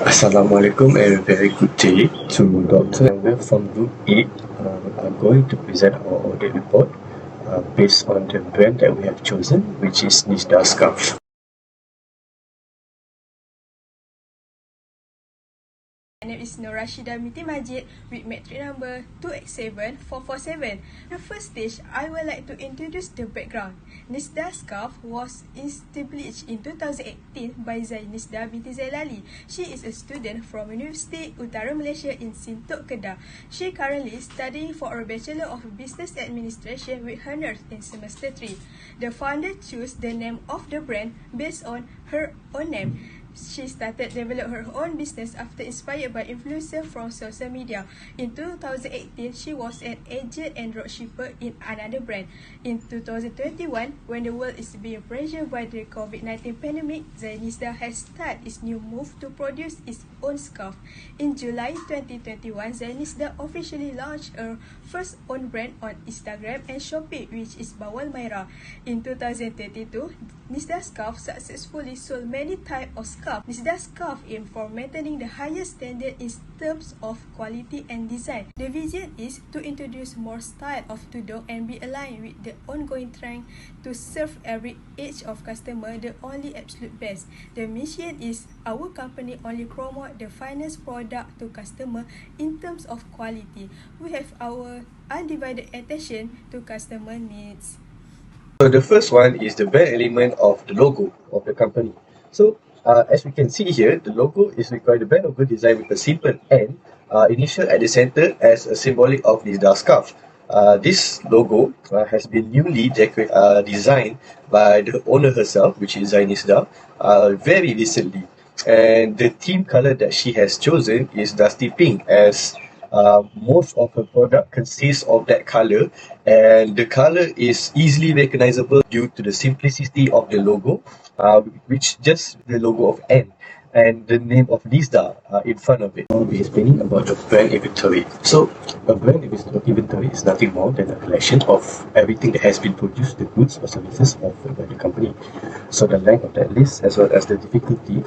Assalamualaikum and a very good day to Dr. And we're from Group 8. I'm going to present our audit report based on the brand that we have chosen, which is Nisdaa Scarf. My name is Nur Rasyidah binti Majid with matric number 287447. The first stage, I would like to introduce the background. Nisdaa Scarf was established in 2018 by Nisdaa binti Zailali. She is a student from University Utara Malaysia in Sintok, Kedah. She currently studying for a Bachelor of Business Administration with honors in semester 3. The founder chose the name of the brand based on her own name. She started develop her own business after inspired by influencer from social media. In 2018, she was an agent and dropshipper in another brand. In 2021, when the world is being pressured by the COVID-19 pandemic, Nisdaa has started its new move to produce its own scarf. In July 2021, Nisdaa officially launched her first own brand on Instagram and Shopee, which is Bawal Maira. In 2022, Nisdaa Scarf successfully sold many types of scarf. Nisdaa Scarf aims for maintaining the highest standard in terms of quality and design. The vision is to introduce more style of tudung and be aligned with the ongoing trend to serve every age of customer the only absolute best. The mission is our company only promote the finest product to customer in terms of quality. We have our undivided attention to customer needs. So the first one is the brand element of the logo of the company. So as we can see here, the logo is required. The brand logo design with a simple N initial at the center as a symbolic of Nisdaa Scarf. This logo has been newly designed by the owner herself, which is Nisdaa, very recently. And the theme color that she has chosen is dusty pink, as most of her product consists of that color, and the color is easily recognizable due to the simplicity of the logo, which just the logo of N and the name of Nisdaa in front of it. I'll be explaining about the brand inventory. So a brand inventory is nothing more than a collection of everything that has been produced, the goods or services offered by the company. So the length of that list, as well as the difficulty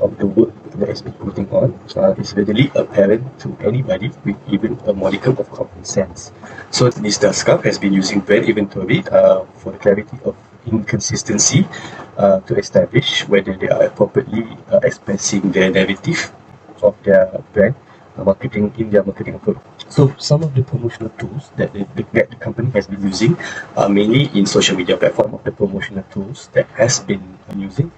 of the work that has been putting on, is readily apparent to anybody with even a modicum of common sense. So Nisdaa Scarf has been using brand inventory for the clarity of inconsistency to establish whether they are appropriately expressing their narrative of their brand marketing in their marketing approach. So some of the promotional tools that the company has been using are mainly in social media platform of the promotional tools that has been using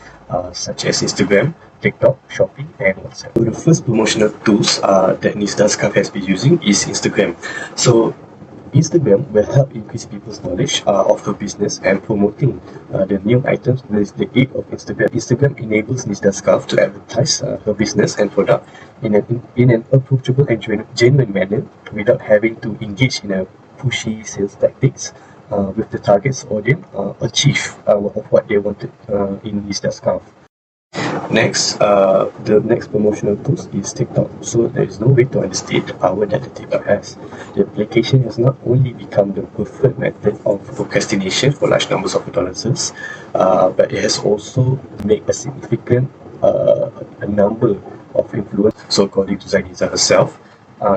such as Instagram, TikTok, Shopee and WhatsApp. So the first promotional tools that Nisdaa Scarf has been using is Instagram. So Instagram will help increase people's knowledge of her business and promoting the new items with the aid of Instagram. Instagram enables Nisdaa Scarf to advertise her business and product in an approachable and genuine manner without having to engage in a pushy sales tactics with the target's audience achieve of what they wanted in Nisdaa Scarf. Next, the next promotional tools is TikTok. So there is no way to understate the power that the TikTok has. The application has not only become the preferred method of procrastination for large numbers of adolescents, but it has also made a significant a number of influence. So according to Nisdaa herself,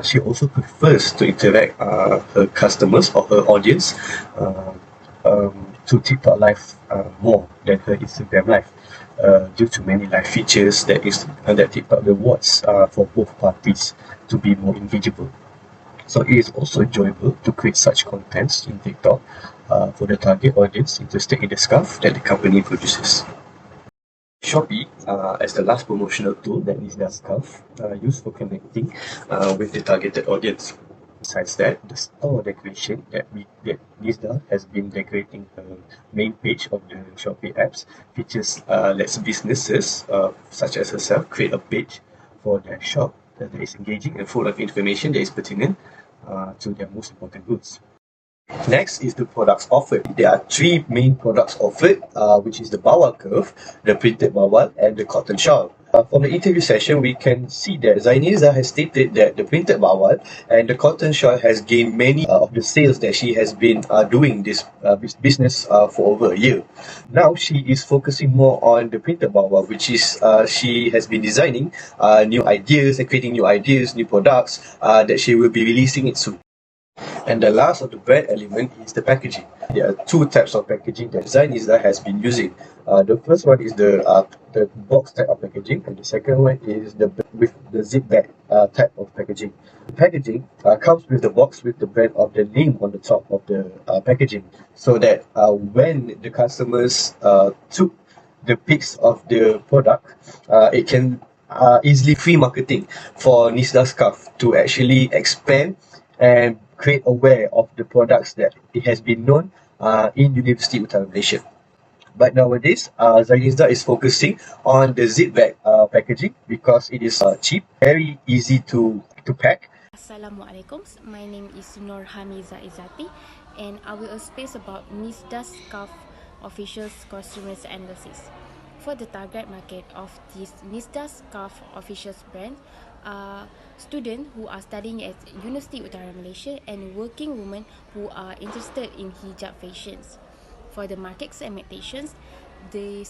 she also prefers to interact her customers or her audience to TikTok Live more than her Instagram Live. Due to many live features that TikTok rewards for both parties to be more engageable. So it is also enjoyable to create such contents in TikTok for the target audience interested in the scarf that the company produces. Shopee, as the last promotional tool that Nisdaa Scarf used for connecting with the targeted audience. Besides that, the store decoration that Nisdaa has been decorating her main page of the Shopee apps features lets businesses such as herself create a page for their shop that is engaging and full of information that is pertinent to their most important goods. Next is the products offered. There are three main products offered, which is the bawal curve, the printed bawal, and the cotton shawl. From the interview session, we can see that Zainiza has stated that the printed bawal and the cotton shawl has gained many of the sales that she has been doing this business for over a year. Now she is focusing more on the printed bawal, which is she has been designing new ideas and creating new ideas, new products that she will be releasing it soon. And the last of the brand element is the packaging. There are two types of packaging that Zainiza has been using. The first one is the box type of packaging, and the second one is with the zip bag type of packaging. The packaging comes with the box with the brand of the name on the top of the packaging, so that when the customers took the pics of the product, it can easily free marketing for Nisdaa Scarf to actually expand and create aware of the products that it has been known in University Utara Malaysia. But nowadays, Zainiza is focusing on the zip bag packaging because it is cheap, very easy to pack. Assalamualaikum. My name is Nur Hamizah Izzati, and I will space about Nisdaa Scarf officials customers analysis. For the target market of this Nisdaa Scarf officials brand, students who are studying at University Utara Malaysia and working women who are interested in hijab fashions. For the market segmentations, the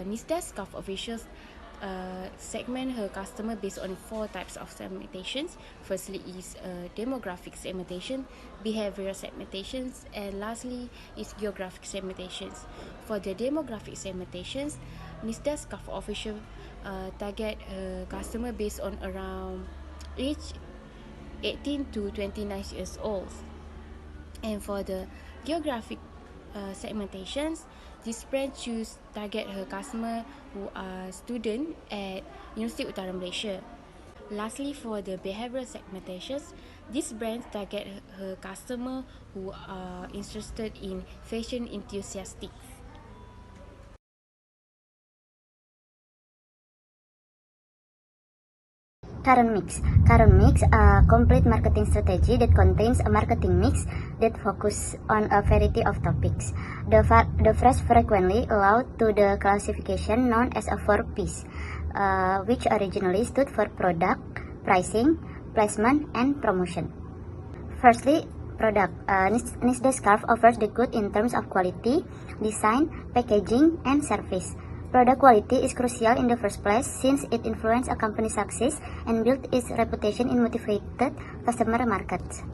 Nisdaa Scarf officials segment her customer based on 4 types of segmentations. Firstly is demographic segmentation, behavioral segmentations, and lastly is geographic segmentations. For the demographic segmentations, Nisdaa Scarf official target customer based on around age 18 to 29 years old. And for the geographic segmentations, this brand choose target her customer who are student at University Utara Malaysia. Lastly, for the behavioral segmentations, this brand target her customer who are interested in fashion enthusiasts. Current mix a complete marketing strategy that contains a marketing mix that focus on a variety of topics. The phrase frequently allowed to the classification known as a 4Ps, which originally stood for product, pricing, placement, and promotion. Firstly, product. Nisdaa Scarf offers the good in terms of quality, design, packaging, and service. Product quality is crucial in the first place since it influences a company's success and builds its reputation in motivated customer markets.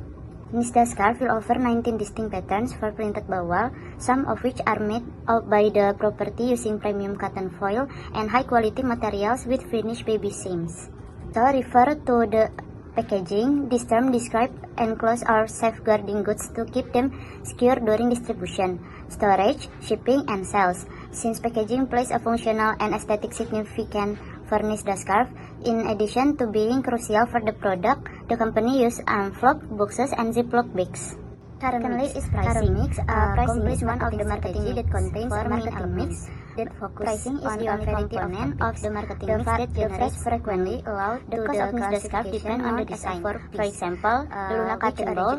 Nisdaa Scarf will offer 19 distinct patterns for printed bawal, some of which are made by the property using premium cotton foil and high-quality materials with finished baby seams. So refer to the packaging. This term describes enclosed or safeguarding goods to keep them secure during distribution, storage, shipping, and sales. Since packaging plays a functional and aesthetic significance for Nisdaa Scarf, in addition to being crucial for the product, the company uses envelope, boxes, and Ziploc bags. Currently is pricing. Pricing is one of the marketing that contains a marketing mix that focuses on a variety of the marketing mix that generates frequently allowed the cost of Nisdaa Scarf depend on the design. For example, the Luna Cotton Ball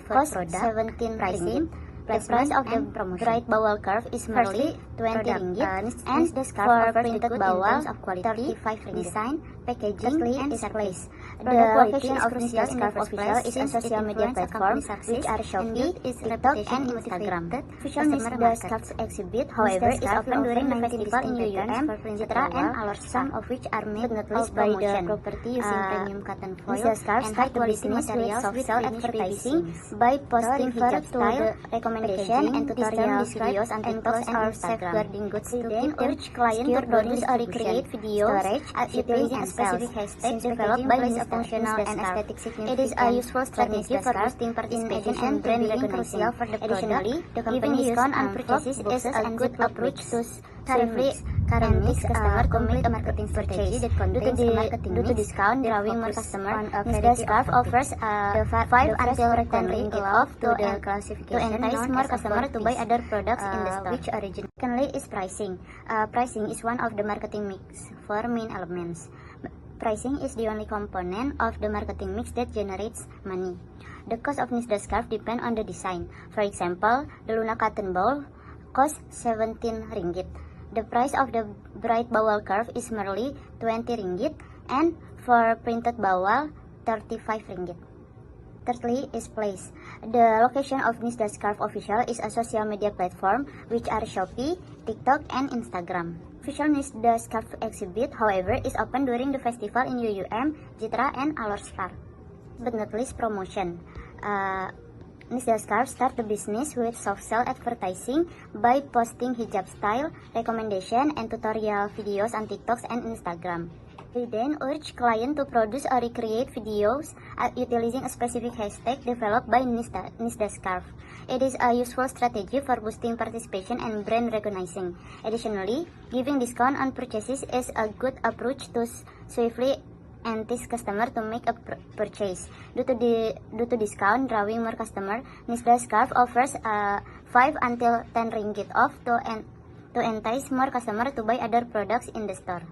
costs 17 pricing. The price of the bright bawal curve is merely 20 ringgit, and the scarf offers the good bawal of quality, 35 design, packaging, and service. The location of Nisdaa Scarf official is on social media platforms which are Shopee, TikTok, and Instagram. Official Nisdaa Scarf exhibit, however, is often during the festival in UUM, etc., and some of which are made by the property using premium cotton foil and high quality materials soft sell advertising by posting hijab style recommendation and tutorials, videos, and TikToks and safeguarding goods to urge clients to produce or recreate video, storage, shipping, and specific hashtags developed by a functional and aesthetic significance. It is a useful strategy for boosting participation and brand recognition. Additionally, the company discount and purchases is a good approach to current mix customer complete marketing strategy that contains a marketing mix discount drawing more customer. Nisdaa Scarf offers the 5 until 10 ringgit off to the classification to entice more customer to buy other products in the store. Which originally is pricing. Pricing is one of the marketing mix for main elements. Pricing is the only component of the marketing mix that generates money. The cost of Nisdaa Scarf depends on the design. For example, the Luna Cotton Ball costs 17 ringgit. The price of the bright bawal curve is merely 20 ringgit and for printed bawal 35 ringgit. Thirdly is place. The location of Nisdaa Scarf Official is a social media platform which are Shopee, TikTok, and Instagram. Official Nisdaa Scarf exhibit, however, is open during the festival in UUM, Jitra, and Alor Star. But not least promotion. Nisdaa Scarf start the business with soft sell advertising by posting hijab style, recommendation, and tutorial videos on TikToks and Instagram. We then urge client to produce or recreate videos utilizing a specific hashtag developed by Nisdaa Scarf. It is a useful strategy for boosting participation and brand recognizing. Additionally, giving discount on purchases is a good approach to swiftly entice customer to make a purchase. Due to discount drawing more customer, Nisdaa Scarf offers 5 until 10 ringgit off to entice more customer to buy other products in the store.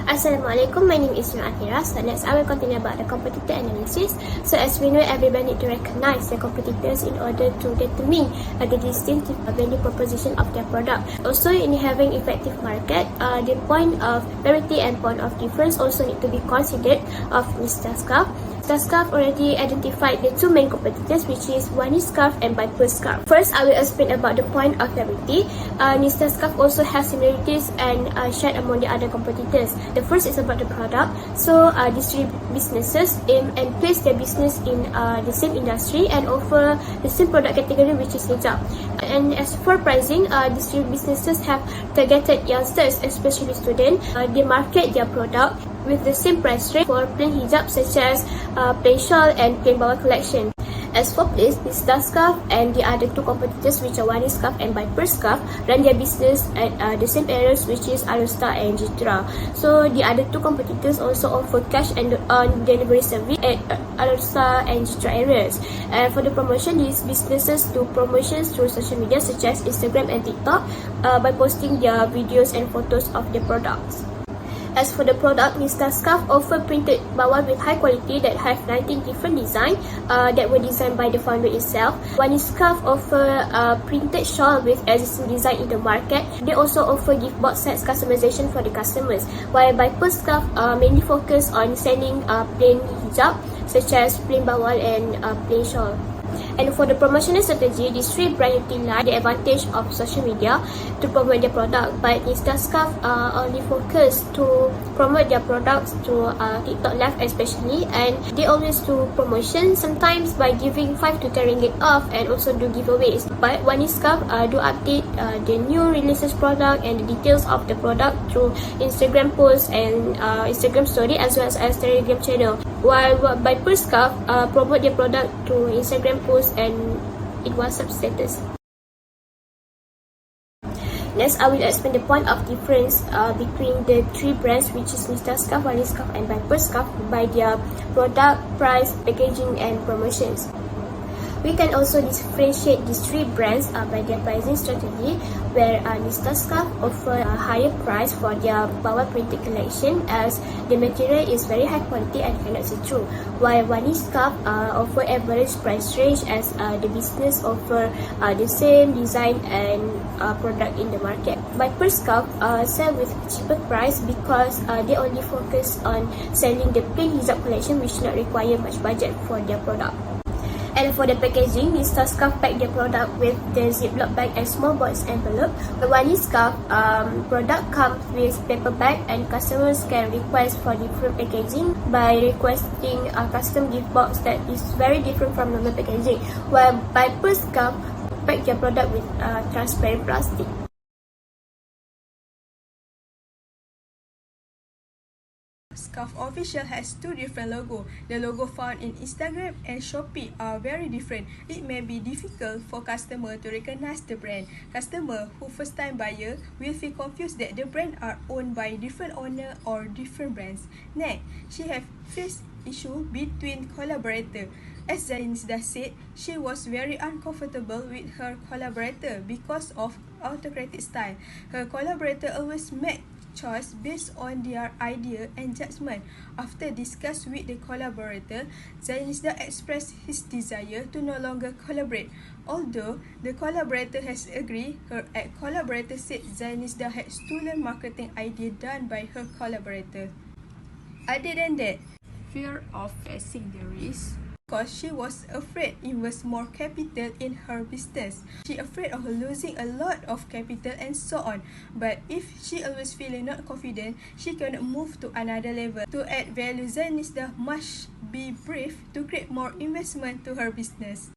Assalamualaikum, my name is Nur Athirah. So next I will continue about the competitor analysis. So as we know, everybody need to recognize the competitors in order to determine the distinctive value proposition of their product. Also, in having effective market, the point of parity and point of difference also need to be considered of Nisdaa Scarf. Nisdaa Scarf already identified the two main competitors, which is Wani Scarf and Bpmm Scarf. First, I will explain about the point of parity. Nisdaa Scarf also has similarities and shared among the other competitors. The first is about the product. So these three businesses aim and place their business in the same industry and offer the same product category, which is hijab. And as for pricing, these three businesses have targeted youngsters, especially students. They market their product with the same price range for plain hijab such as plain shawl and plain bawal collection. As for place, Nisdaa Scarf and the other two competitors, which are Wani Scarf and Bpmm Scarf, run their business at the same areas, which is Alor Star and Jitra. So the other two competitors also offer cash and on delivery service at Alor Star and Jitra areas. And for the promotion, these businesses do promotions through social media such as Instagram and TikTok by posting their videos and photos of their products. As for the product, Nisdaa Scarf offer printed bawal with high quality that have 19 different designs that were designed by the founder itself. Wani Scarf offer printed shawl with existing design in the market. They also offer gift box sets customization for the customers, while Bpmm Scarf mainly focus on selling plain hijab such as plain bawal and plain shawl. And for the promotional strategy, these three brands utilize the advantage of social media to promote their product, but Nisdaa Scarf only focus to promote their products to TikTok Live especially, and they always do promotion, sometimes by giving 5 to 10 ringgit off and also do giveaways. But Wani Scarf do update the new releases product and the details of the product through Instagram posts and Instagram story as well as Telegram channel, while Bpmm Scarf promote their product through Instagram posts and in WhatsApp status. Next, I will explain the point of difference between the three brands, which is Nisdaa Scarf, Wani Scarf, and Bpmm Scarf by their product, price, packaging, and promotions. We can also differentiate these three brands by their pricing strategy, where Nisdaa Scarf offer a higher price for their bawal printed collection as the material is very high quality and cannot see through, while Wani Scarf offer average price range as the business offer the same design and product in the market. Bpmm Scarf sell with cheaper price because they only focus on selling the plain hijab collection, which not require much budget for their product. And for the packaging, Nisdaa Scarf pack their product with the Ziploc bag and small box envelope. The Wani Scarf product comes with paper bag, and customers can request for different packaging by requesting a custom gift box that is very different from normal packaging, while Bpmm Scarf pack their product with transparent plastic. Scarf Official has two different logos. The logo found in Instagram and Shopee are very different. It may be difficult for customer to recognize the brand. Customer who first time buyer will feel confused that the brand are owned by different owner or different brands. Next, she have faced issue between collaborator. As Nisdaa said, she was very uncomfortable with her collaborator because of autocratic style. Her collaborator always make choice based on their idea and judgment. After discuss with the collaborator, Nisdaa expressed his desire to no longer collaborate. Although the collaborator has agreed, her collaborator said Nisdaa had stolen marketing idea done by her collaborator. Other than that, fear of facing the risk, because she was afraid invest more capital in her business. She afraid of losing a lot of capital and so on. But if she always feeling not confident, she cannot move to another level. To add value, Nisdaa must be brave to create more investment to her business.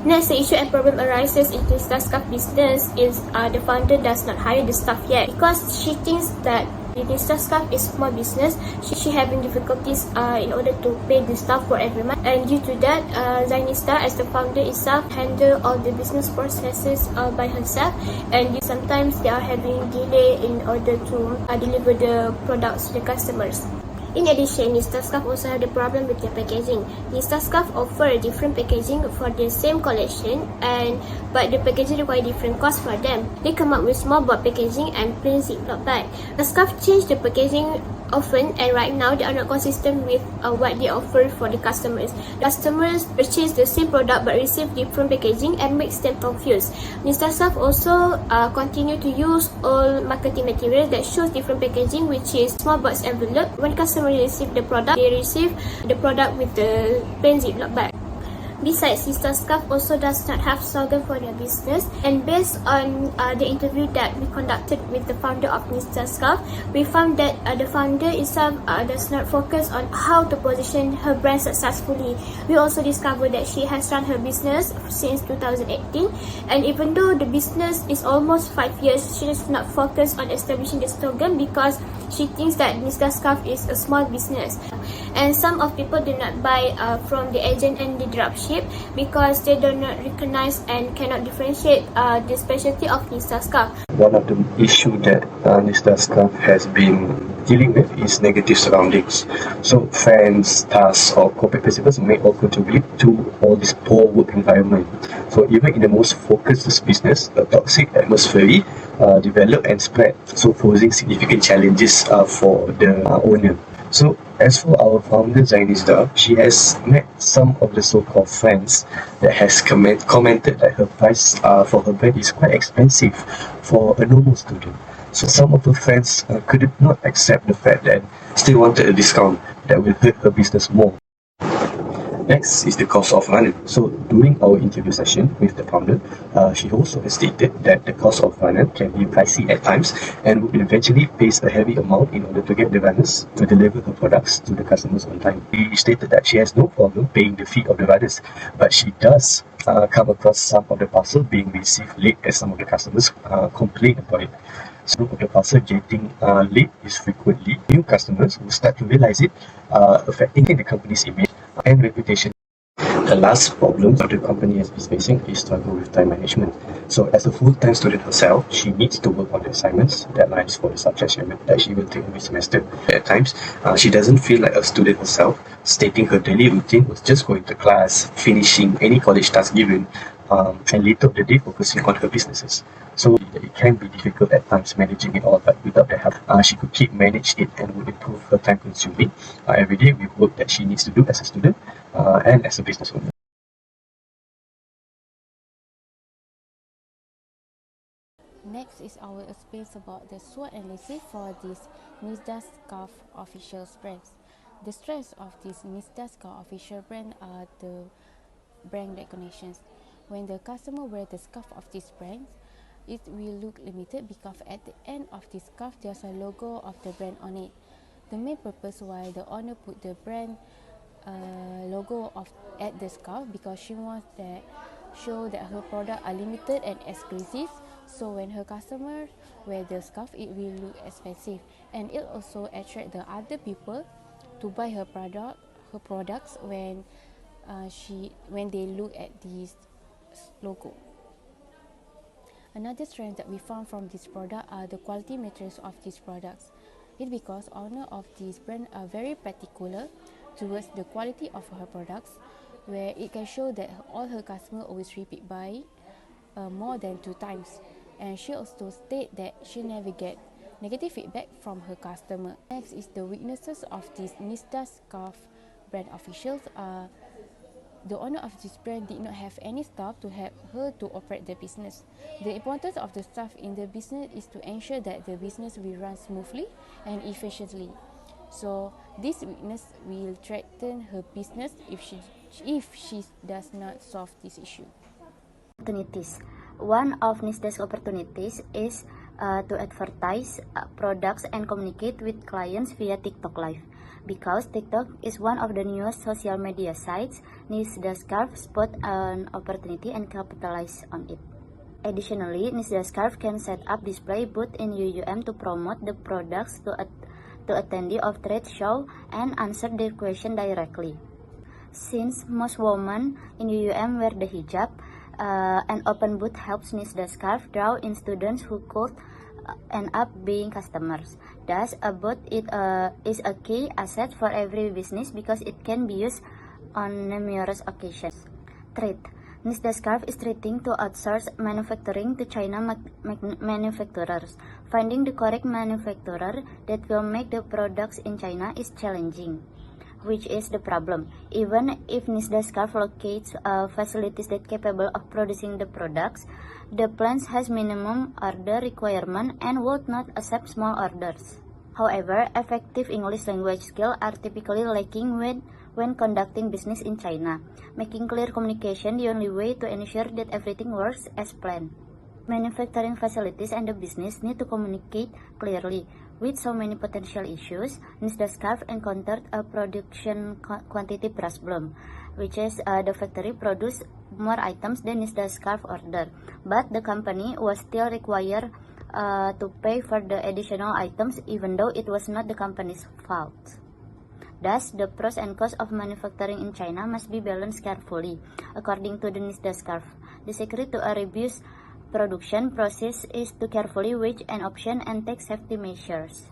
Next, the issue and problem arises in Nisdaa Scarf business is the founder does not hire the staff yet because she thinks that the Nisdaa Scarf is small business. She having difficulties in order to pay the staff for every month, and due to that, Nisdaa as the founder itself handle all the business processes by herself, and sometimes they are having delay in order to deliver the products to the customers. In addition, Nisdaa Scarf also have the problem with their packaging. Nisdaa Scarf offer different packaging for the same collection, but the packaging require different cost for them. They come up with small board packaging and plain ziploc bag. The Scarf change the packaging often, and right now they are not consistent with what they offer for the customers. Customers purchase the same product but receive different packaging and makes them confused. Nisdaa Scarf also continue to use all marketing materials that shows different packaging, which is small box envelope. When customers receive the product, they receive the product with the plain ziploc bag. Besides, Nisdaa Scarf also does not have slogan for their business, and based on the interview that we conducted with the founder of Nisdaa Scarf, we found that the founder itself does not focus on how to position her brand successfully. We also discovered that she has run her business since 2018, and even though the business is almost 5 years, she does not focus on establishing the slogan because she thinks that Nisdaa Scarf is a small business. And some of people do not buy from the agent and the dropship because they do not recognize and cannot differentiate the specialty of Nisdaa Scarf. One of the issues that Nisdaa Scarf has been dealing with is negative surroundings. So fans, staffs or corporate principals may all contribute to all this poor work environment. So even in the most focused business, a toxic atmosphere develop and spread, so posing significant challenges for the owner. So as for our founder Nisdaa, she has met some of the so-called friends that has commented that her price for her brand is quite expensive for a normal student. So some of her friends could not accept the fact that still wanted a discount that will hurt her business more. Next is the cost of running. So during our interview session with the founder, she also stated that the cost of runner can be pricey at times and would eventually face a heavy amount in order to get the runners to deliver her products to the customers on time. She stated that she has no problem paying the fee of the runners, but she does come across some of the parcel being received late as some of the customers complain about it. Some of the parcel getting late is frequently new customers who start to realize it, affecting the company's image and reputation. The last problem that the company has been facing is struggle with time management. So as a full-time student herself, she needs to work on the assignments, deadlines for the subjects that she will take every semester. At times, she doesn't feel like a student herself, stating her daily routine was just going to class, finishing any college task given, and later of the day focusing on her businesses. So it can be difficult at times managing it all, but without the help, she could keep manage it and would improve her time consuming every day with work that she needs to do as a student and as a business owner. Next is our space about the SWOT analysis for this Nisdaa Scarf official brands. The strengths of this Nisdaa Scarf official brand are the brand recognitions. When the customer wears the scarf of this brand, it will look limited because at the end of this scarf there's a logo of the brand on it. The main purpose why the owner put the brand logo at the scarf because she wants that show that her product are limited and exclusive. So when her customer wear the scarf, it will look expensive, and it also attract the other people to buy her products when they look at this logo. Another strength that we found from this product are the quality materials of these products. It's because owner of this brand are very particular towards the quality of her products, where it can show that all her customers always repeat buy more than 2 times. And she also state that she never get negative feedback from her customer. Next is the weaknesses of this Nisdaa Scarf brand officials. The owner of this brand did not have any staff to help her to operate the business. The importance of the staff in the business is to ensure that the business will run smoothly and efficiently. So this weakness will threaten her business if she does not solve this issue. Opportunities. One of Nisda's opportunities is to advertise products and communicate with clients via TikTok Live. Because TikTok is one of the newest social media sites, Nisdaa Scarf spot an opportunity and capitalize on it. Additionally, Nisdaa Scarf can set up display booth in UUM to promote the products to attendee of trade show and answer their question directly. Since most women in UUM wear the hijab, an open booth helps Nisdaa Scarf draw in students who could end up being customers. Thus, a booth is a key asset for every business because it can be used on numerous occasions. Trade. Nisdaa Scarf is trying to outsource manufacturing to China manufacturers. Finding the correct manufacturer that will make the products in China is challenging, which is the problem. Even if Nisdaa Scarf locates facilities that capable of producing the products, the plant has minimum order requirement and would not accept small orders. However, effective English language skills are typically lacking when conducting business in China, making clear communication the only way to ensure that everything works as planned. Manufacturing facilities and the business need to communicate clearly. With so many potential issues, Nisdaa Scarf encountered a production quantity problem, which is the factory produced more items than Nisdaa Scarf order, but the company was still required to pay for the additional items even though it was not the company's fault. Thus, the pros and cons of manufacturing in China must be balanced carefully. According to the Nisdaa Scarf, the secret to a robust production process is to carefully weigh an option and take safety measures.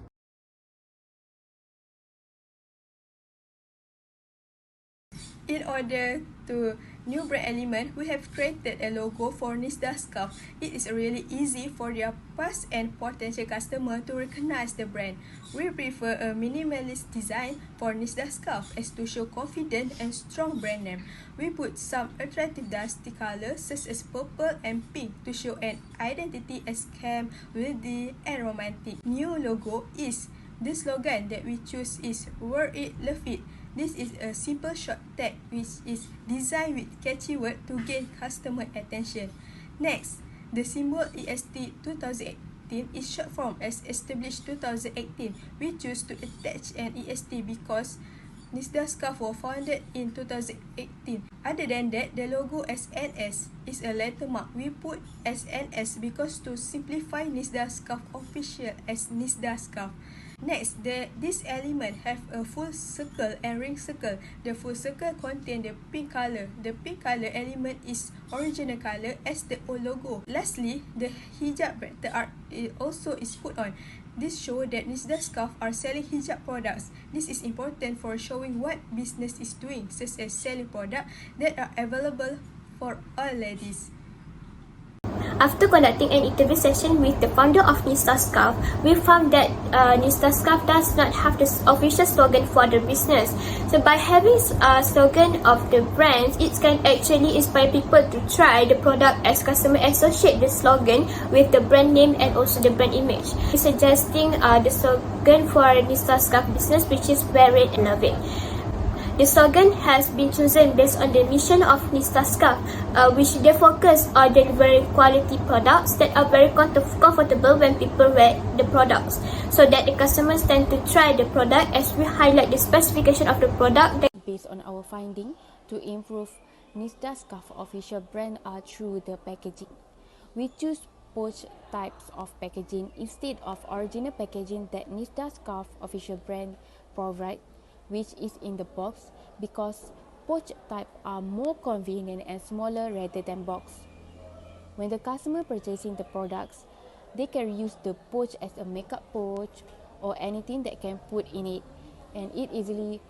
In order to new brand element, we have created a logo for Nisdaa Scarf. It is really easy for their past and potential customer to recognize the brand. We prefer a minimalist design for Nisdaa Scarf as to show confident and strong brand name. We put some attractive dusty colors such as purple and pink to show an identity as calm, worthy, and romantic. New logo is the slogan that we choose is "Wear it, love it." This is a simple short tag which is designed with catchy word to gain customer attention. Next, the symbol EST 2018 is short form as established 2018. We choose to attach an EST because Nisdaa Scarf was founded in 2018. Other than that, the logo SNS is a letter mark. We put SNS because to simplify Nisdaa Scarf official as Nisdaa Scarf. Next, this element have a full circle and ring circle. The full circle contain the pink color. The pink color element is original color as the old logo. Lastly, the hijab rectangle art also is put on. This show that Nisdaa Scarf are selling hijab products. This is important for showing what business is doing, such as selling products that are available for all ladies. After conducting an interview session with the founder of Nisdaa Scarf, we found that Nisdaa Scarf does not have the official slogan for the business. So by having a slogan of the brand, it can actually inspire people to try the product as customers associate the slogan with the brand name and also the brand image. We're suggesting the slogan for Nisdaa Scarf business, which is "Wear it and love it." The slogan has been chosen based on the mission of Nisdaa Scarf, which they focus on delivering quality products that are very comfortable when people wear the products, so that the customers tend to try the product as we highlight the specification of the product. Based on our finding, to improve Nisdaa Scarf official brand are through the packaging. We choose pouch types of packaging instead of original packaging that Nisdaa Scarf official brand provide, which is in the box, because pouch type are more convenient and smaller rather than box. When the customer purchasing the products, they can use the pouch as a makeup pouch or anything that can put in it, and it easily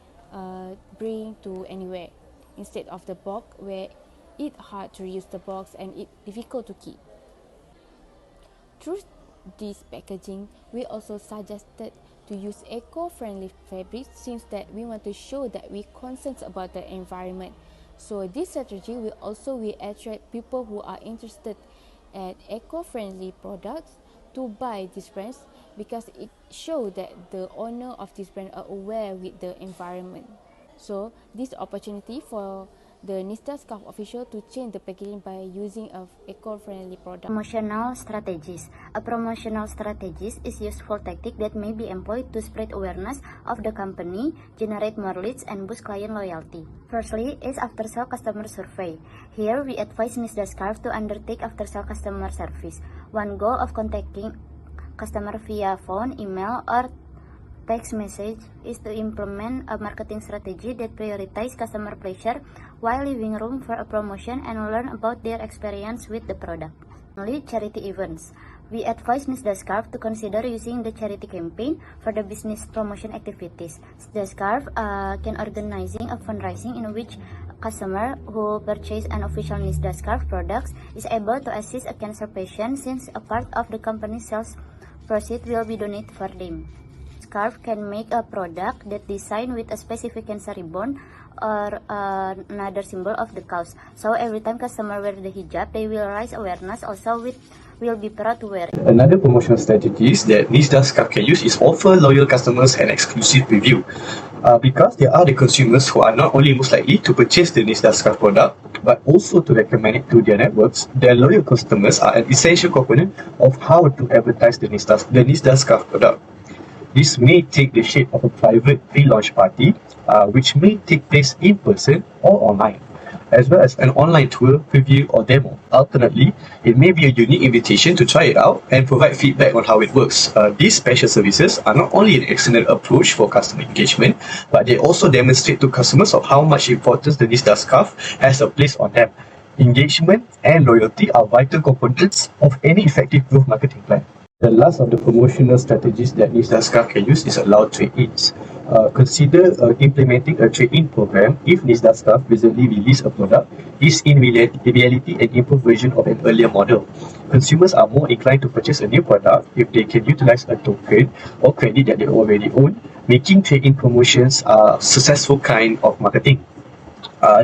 bring to anywhere, instead of the box where it hard to use the box and it difficult to keep. Through this packaging, we also suggested to use eco-friendly fabrics, since that we want to show that we concerned about the environment. So this strategy will attract people who are interested at eco-friendly products to buy these brands, because it shows that the owner of this brand are aware with the environment. So this opportunity for the Nisdaa Scarf official to change the packaging by using a eco-friendly product. Promotional strategies. A promotional strategies is useful tactic that may be employed to spread awareness of the company, generate more leads, and boost client loyalty. Firstly is after-sale customer survey. Here we advise Nisdaa Scarf to undertake after-sale customer service. One goal of contacting customer via phone, email, or text message is to implement a marketing strategy that prioritizes customer pleasure while leaving room for a promotion and learn about their experience with the product. Finally, charity events. We advise Nisdaa Scarf to consider using the charity campaign for the business promotion activities. Nisdaa Scarf can organizing a fundraising in which customer who purchase an official Nisdaa Scarf products is able to assist a cancer patient, since a part of the company's sales proceeds will be donated for them. Scarf can make a product that designed with a specific cancer ribbon or another symbol of the cause. So every time customer wear the hijab, they will raise awareness. Also, will be proud to wear it. Another promotional strategies that Nisdaa Scarf can use is offer loyal customers an exclusive review. Because there are the consumers who are not only most likely to purchase the Nisdaa Scarf product, but also to recommend it to their networks. Their loyal customers are an essential component of how to advertise the Nisdaa Scarf product. This may take the shape of a private pre-launch party, which may take place in person or online, as well as an online tour, preview, or demo. Alternately, it may be a unique invitation to try it out and provide feedback on how it works. These special services are not only an excellent approach for customer engagement, but they also demonstrate to customers of how much importance the Nisdaa Scarf has placed on them. Engagement and loyalty are vital components of any effective growth marketing plan. The last of the promotional strategies that Nisdaa Scarf can use is allow trade-ins. Consider implementing a trade-in program if Nisdaa Scarf recently released a product is in reality an improved version of an earlier model. Consumers are more inclined to purchase a new product if they can utilize a token or credit that they already own, making trade-in promotions a successful kind of marketing.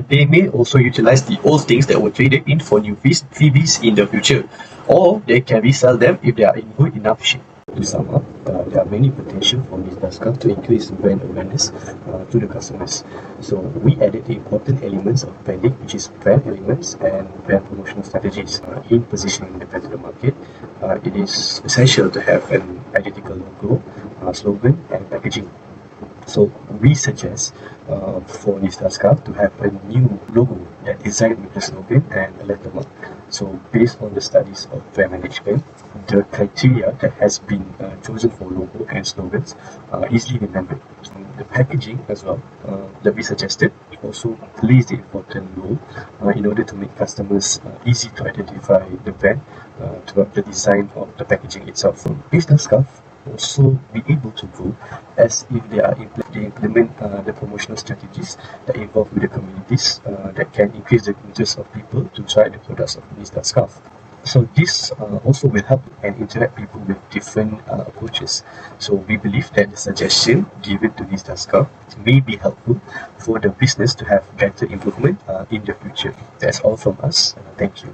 They may also utilize the old things that were traded in for new freebies in the future, or they can resell them if they are in good enough shape. To sum up, there are many potential for Nisdaa Scarf to increase brand awareness to the customers. So we added the important elements of branding, which is brand elements and brand promotional strategies. In positioning the brand to the market, it is essential to have an identical logo, slogan, and packaging. So we suggest for Nisdaa Scarf to have a new logo that designed with the slogan and a lettermark. So based on the studies of brand management, the criteria that has been chosen for logo and slogans are easily remembered. The packaging as well that we suggested also plays the important role in order to make customers easy to identify the brand throughout the design of the packaging itself. So Nisdaa Scarf also be able to grow as if they implement the promotional strategies that involve with the communities that can increase the interest of people to try the products of Nisdaa Scarf. So this also will help and interact people with different approaches. So we believe that the suggestion given to Nisdaa Scarf may be helpful for the business to have better improvement in the future. That's all from us. Thank you.